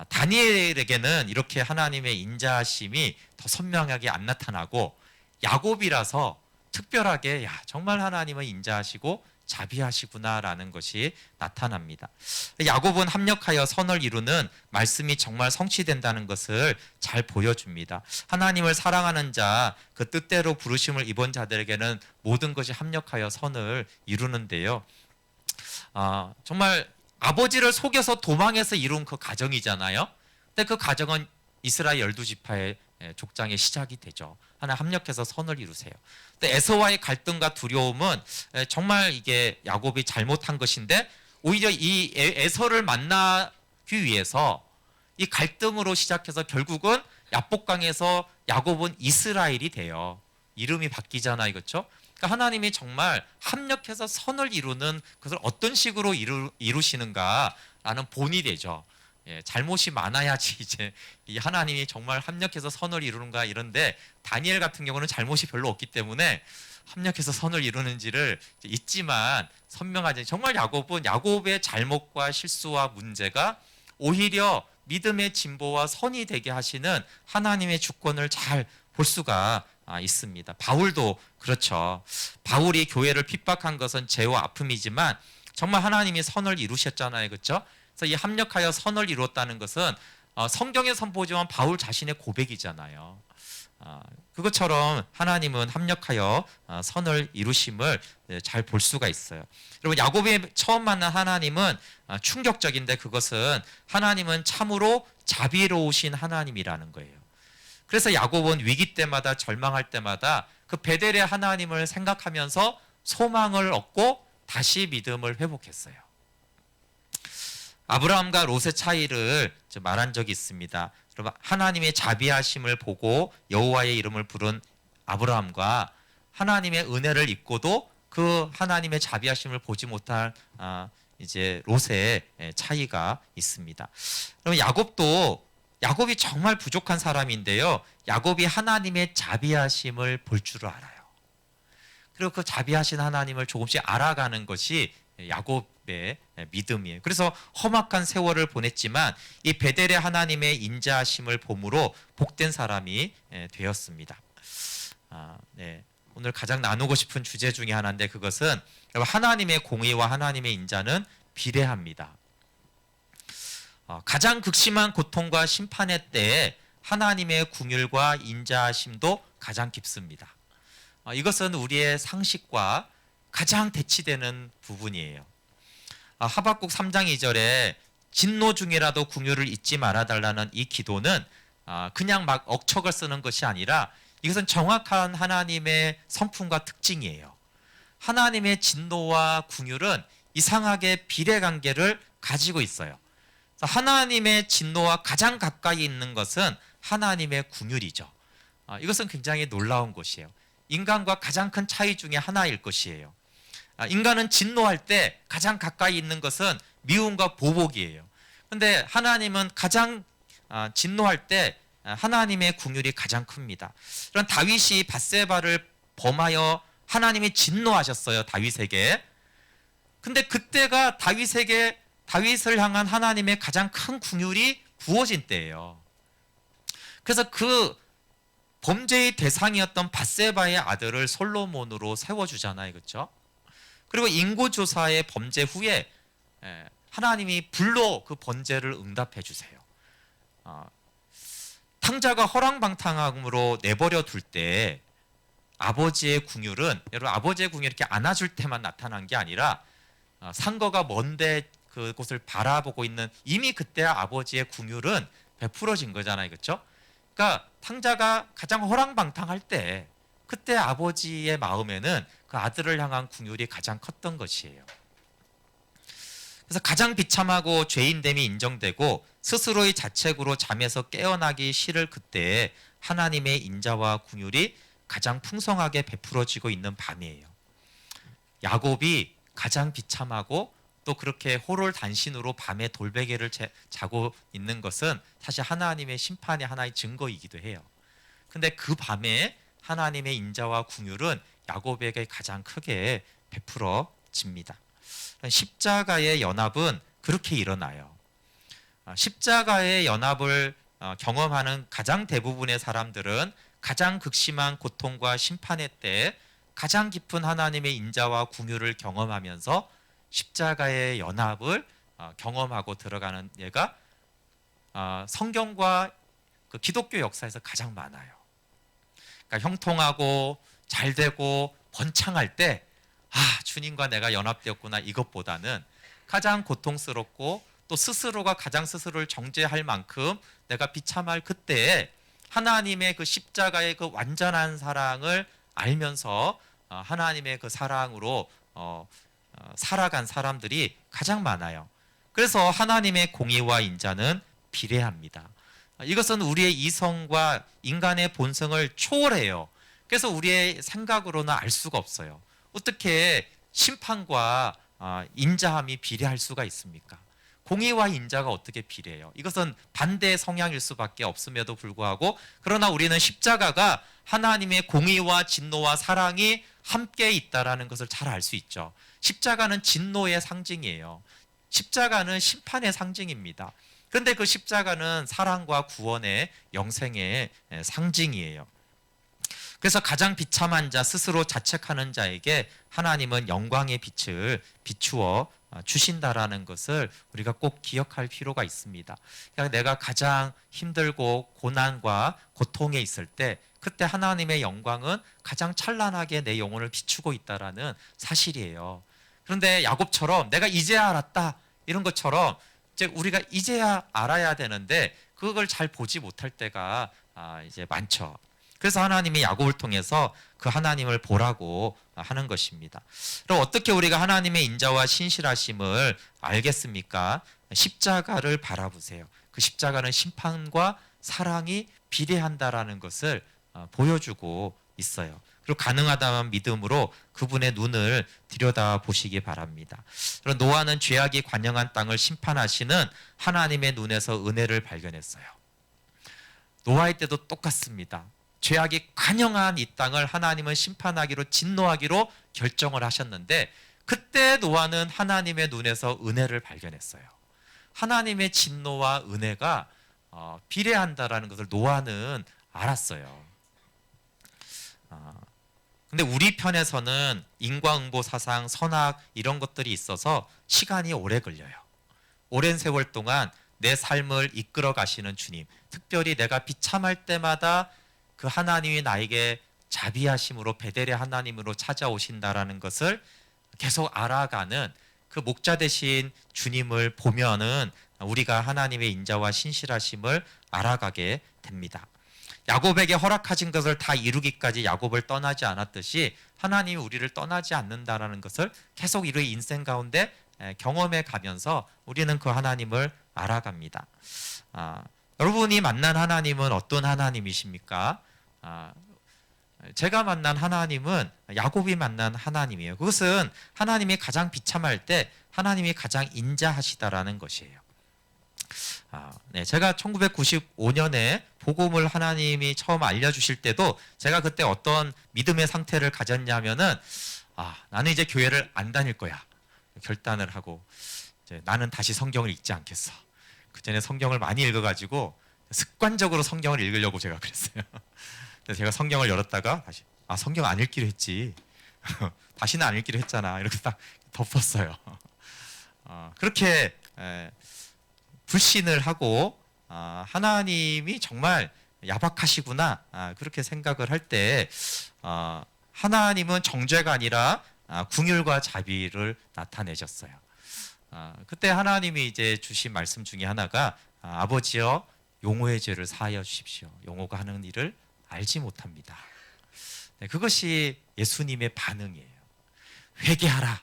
다니엘에게는 이렇게 하나님의 인자하심이 더 선명하게 안 나타나고 야곱이라서 특별하게 정말 하나님은 인자하시고 자비하시구나라는 것이 나타납니다. 야곱은 합력하여 선을 이루는 말씀이 정말 성취된다는 것을 잘 보여줍니다. 하나님을 사랑하는 자, 그 뜻대로 부르심을 입은 자들에게는 모든 것이 합력하여 선을 이루는데요. 정말 아버지를 속여서 도망해서 이룬 그 가정이잖아요. 근데 그 가정은 이스라엘 12지파의 족장의 시작이 되죠. 하나 합력해서 선을 이루세요. 근데 에서와의 갈등과 두려움은 정말 이게 야곱이 잘못한 것인데 오히려 이 에서를 만나기 위해서 이 갈등으로 시작해서 결국은 야복강에서 야곱은 이스라엘이 돼요. 이름이 바뀌잖아요, 그렇죠? 그러니까 하나님이 정말 합력해서 선을 이루는 것을 어떤 식으로 이루시는가라는 본이 되죠. 잘못이 많아야지 이제 이 하나님이 정말 합력해서 선을 이루는가 이런데 다니엘 같은 경우는 잘못이 별로 없기 때문에 합력해서 선을 이루는지를 잊지만 선명하지. 정말 야곱은 야곱의 잘못과 실수와 문제가 오히려 믿음의 진보와 선이 되게 하시는 하나님의 주권을 잘 볼 수가 있습니다. 바울도 그렇죠. 바울이 교회를 핍박한 것은 죄와 아픔이지만 정말 하나님이 선을 이루셨잖아요, 그렇죠? 그래서 이 합력하여 선을 이루었다는 것은 성경에 선보지만 바울 자신의 고백이잖아요. 그것처럼 하나님은 합력하여 선을 이루심을 잘 볼 수가 있어요. 여러분, 야곱이 처음 만난 하나님은 충격적인데 그것은 하나님은 참으로 자비로우신 하나님이라는 거예요. 그래서 야곱은 위기 때마다 절망할 때마다 그 베델의 하나님을 생각하면서 소망을 얻고 다시 믿음을 회복했어요. 아브라함과 롯의 차이를 말한 적이 있습니다. 여러분, 하나님의 자비하심을 보고 여호와의 이름을 부른 아브라함과 하나님의 은혜를 입고도 그 하나님의 자비하심을 보지 못한 이제 롯의 차이가 있습니다. 그럼 야곱이 정말 부족한 사람인데요. 야곱이 하나님의 자비하심을 볼 줄을 알아요. 그리고 그 자비하신 하나님을 조금씩 알아가는 것이 야곱의 믿음이에요. 그래서 험악한 세월을 보냈지만 이 베델의 하나님의 인자하심을 봄으로 복된 사람이 되었습니다. 오늘 가장 나누고 싶은 주제 중에 하나인데 그것은 하나님의 공의와 하나님의 인자는 비례합니다. 가장 극심한 고통과 심판의 때에 하나님의 긍휼과 인자하심도 가장 깊습니다. 이것은 우리의 상식과 가장 대치되는 부분이에요. 하박국 3장 2절에 진노 중이라도 긍휼을 잊지 말아달라는 이 기도는 그냥 막 억척을 쓰는 것이 아니라 이것은 정확한 하나님의 성품과 특징이에요. 하나님의 진노와 긍휼은 이상하게 비례관계를 가지고 있어요. 하나님의 진노와 가장 가까이 있는 것은 하나님의 긍휼이죠. 이것은 굉장히 놀라운 것이에요. 인간과 가장 큰 차이 중에 하나일 것이에요. 인간은 진노할 때 가장 가까이 있는 것은 미움과 보복이에요. 그런데 하나님은 가장 진노할 때 하나님의 긍휼이 가장 큽니다. 그런 다윗이 밧세바를 범하여 하나님이 진노하셨어요, 다윗에게. 근데 그때가 다윗을 향한 하나님의 가장 큰 긍휼이 부어진 때예요. 그래서 그 범죄의 대상이었던 밧세바의 아들을 솔로몬으로 세워주잖아요, 그렇죠? 그리고 인고조사의 범죄 후에 하나님이 불로 그 번제를 응답해 주세요. 탕자가 허랑방탕함으로 내버려 둘 때 아버지의 긍휼은, 여러분, 아버지의 긍휼이 이렇게 안아줄 때만 나타난 게 아니라 상거가 먼데 그곳을 바라보고 있는 이미 그때 아버지의 긍휼은 베풀어진 거잖아요, 그렇죠? 그러니까 탕자가 가장 허랑방탕할 때 그때 아버지의 마음에는 그 아들을 향한 긍휼이 가장 컸던 것이에요. 그래서 가장 비참하고 죄인됨이 인정되고 스스로의 자책으로 잠에서 깨어나기 싫을 그때에 하나님의 인자와 긍휼이 가장 풍성하게 베풀어지고 있는 밤이에요. 야곱이 가장 비참하고 또 그렇게 호롤단신으로 밤에 돌베개를 자고 있는 것은 사실 하나님의 심판의 하나의 증거이기도 해요. 근데 그 밤에 하나님의 인자와 긍휼은 야곱에게 가장 크게 베풀어집니다. 십자가의 연합은 그렇게 일어나요. 십자가의 연합을 경험하는 가장 대부분의 사람들은 가장 극심한 고통과 심판의 때 가장 깊은 하나님의 인자와 긍휼을 경험하면서 십자가의 연합을 경험하고 들어가는 예가 성경과 그 기독교 역사에서 가장 많아요. 그러니까 형통하고 잘되고 번창할 때 주님과 내가 연합되었구나 이것보다는 가장 고통스럽고 또 스스로가 가장 스스로를 정죄할 만큼 내가 비참할 그때에 하나님의 그 십자가의 그 완전한 사랑을 알면서 하나님의 그 사랑으로 살아간 사람들이 가장 많아요. 그래서 하나님의 공의와 인자는 비례합니다. 이것은 우리의 이성과 인간의 본성을 초월해요. 그래서 우리의 생각으로는 알 수가 없어요. 어떻게 심판과 인자함이 비례할 수가 있습니까? 공의와 인자가 어떻게 비례해요? 이것은 반대 성향일 수밖에 없음에도 불구하고 그러나 우리는 십자가가 하나님의 공의와 진노와 사랑이 함께 있다라는 것을 잘 알 수 있죠. 십자가는 진노의 상징이에요. 십자가는 심판의 상징입니다. 그런데 그 십자가는 사랑과 구원의 영생의 상징이에요. 그래서 가장 비참한 자, 스스로 자책하는 자에게 하나님은 영광의 빛을 비추어 주신다라는 것을 우리가 꼭 기억할 필요가 있습니다. 그러니까 내가 가장 힘들고 고난과 고통에 있을 때 그때 하나님의 영광은 가장 찬란하게 내 영혼을 비추고 있다라는 사실이에요. 그런데 야곱처럼 내가 이제야 알았다 이런 것처럼 이제 우리가 이제야 알아야 되는데 그걸 잘 보지 못할 때가 이제 많죠. 그래서 하나님이 야곱을 통해서 그 하나님을 보라고 하는 것입니다. 그럼 어떻게 우리가 하나님의 인자와 신실하심을 알겠습니까? 십자가를 바라보세요. 그 십자가는 심판과 사랑이 비례한다라는 것을 보여주고 있어요. 그리고 가능하다면 믿음으로 그분의 눈을 들여다 보시기 바랍니다. 그럼 노아는 죄악이 관영한 땅을 심판하시는 하나님의 눈에서 은혜를 발견했어요. 노아의 때도 똑같습니다. 죄악이 관영한 이 땅을 하나님은 심판하기로 진노하기로 결정을 하셨는데 그때 노아는 하나님의 눈에서 은혜를 발견했어요. 하나님의 진노와 은혜가 비례한다라는 것을 노아는 알았어요. 근데 우리 편에서는 인과응보 사상, 선악 이런 것들이 있어서 시간이 오래 걸려요. 오랜 세월 동안 내 삶을 이끌어 가시는 주님, 특별히 내가 비참할 때마다 그 하나님이 나에게 자비하심으로 베델의 하나님으로 찾아오신다라는 것을 계속 알아가는 그 목자 되신 주님을 보면은 우리가 하나님의 인자와 신실하심을 알아가게 됩니다. 야곱에게 허락하신 것을 다 이루기까지 야곱을 떠나지 않았듯이 하나님이 우리를 떠나지 않는다라는 것을 계속 우리의 인생 가운데 경험해 가면서 우리는 그 하나님을 알아갑니다. 여러분이 만난 하나님은 어떤 하나님이십니까? 제가 만난 하나님은 야곱이 만난 하나님이에요. 그것은 하나님이 가장 비참할 때 하나님이 가장 인자하시다라는 것이에요. 제가 1995년에 복음을 하나님이 처음 알려주실 때도 제가 그때 어떤 믿음의 상태를 가졌냐면은 나는 이제 교회를 안 다닐 거야 결단을 하고 이제 나는 다시 성경을 읽지 않겠어. 그 전에 성경을 많이 읽어가지고 습관적으로 성경을 읽으려고 제가 그랬어요. 그래서 제가 성경을 열었다가 다시 성경 안 읽기로 했지. 다시는 안 읽기로 했잖아. 이렇게 딱 덮었어요. 그렇게 불신을 하고 하나님이 정말 야박하시구나 그렇게 생각을 할 때 하나님은 정죄가 아니라 긍휼과 자비를 나타내셨어요. 그때 하나님이 이제 주신 말씀 중에 하나가 아버지여 용호의 죄를 사하여 주십시오. 용호가 하는 일을 알지 못합니다. 그것이 예수님의 반응이에요. 회개하라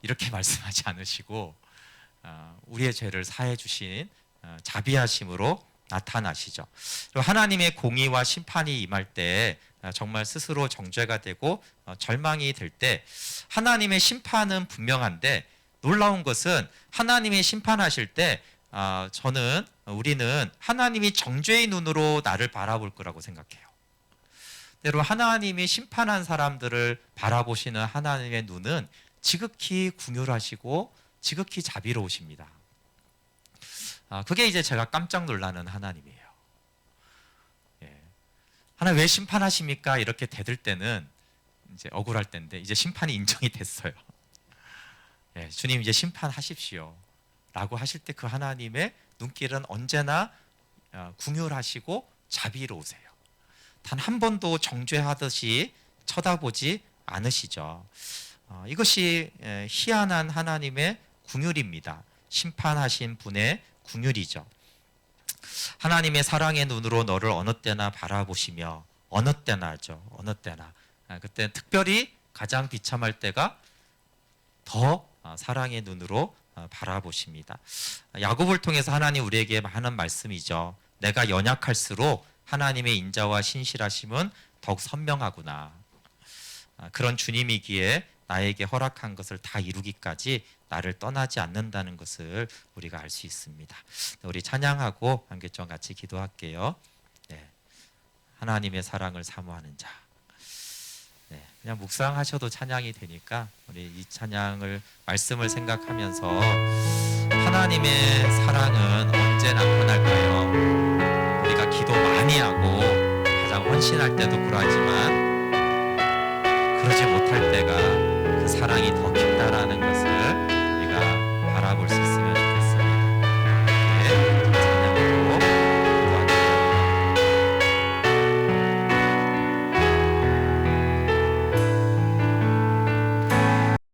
이렇게 말씀하지 않으시고 우리의 죄를 사해 주신 자비하심으로 나타나시죠. 그리고 하나님의 공의와 심판이 임할 때 정말 스스로 정죄가 되고 절망이 될 때 하나님의 심판은 분명한데 놀라운 것은 하나님이 심판하실 때 우리는 하나님이 정죄의 눈으로 나를 바라볼 거라고 생각해요. 여러분 하나님이 심판한 사람들을 바라보시는 하나님의 눈은 지극히 긍휼하시고 지극히 자비로우십니다. 그게 이제 제가 깜짝 놀라는 하나님이에요. 예. 하나님 왜 심판하십니까? 이렇게 대들 때는 이제 억울할 때인데 이제 심판이 인정이 됐어요. 예, 주님 이제 심판하십시오 라고 하실 때 그 하나님의 눈길은 언제나 궁휼하시고 자비로우세요. 단 한 번도 정죄하듯이 쳐다보지 않으시죠. 이것이 희한한 하나님의 궁휼입니다. 심판하신 분의 궁휼이죠. 하나님의 사랑의 눈으로 너를 어느 때나 바라보시며, 어느 때나죠. 어느 때나. 그때 특별히 가장 비참할 때가 더 사랑의 눈으로 바라보십니다. 야곱을 통해서 하나님 우리에게 하는 말씀이죠. 내가 연약할수록 하나님의 인자와 신실하심은 더욱 선명하구나. 그런 주님이기에 나에게 허락한 것을 다 이루기까지 나를 떠나지 않는다는 것을 우리가 알 수 있습니다. 우리 찬양하고 한결좀 같이 기도할게요. 네. 하나님의 사랑을 사모하는 자. 네. 그냥 묵상하셔도 찬양이 되니까 우리 이 찬양을 말씀을 생각하면서 하나님의 사랑은 언제 나타날까요? 우리가 기도 많이 하고 가장 헌신할 때도 그러하지만 그러지 못할 때가 그 사랑이 더 깊다라는 것을 우리가 바라볼 수 있습니다.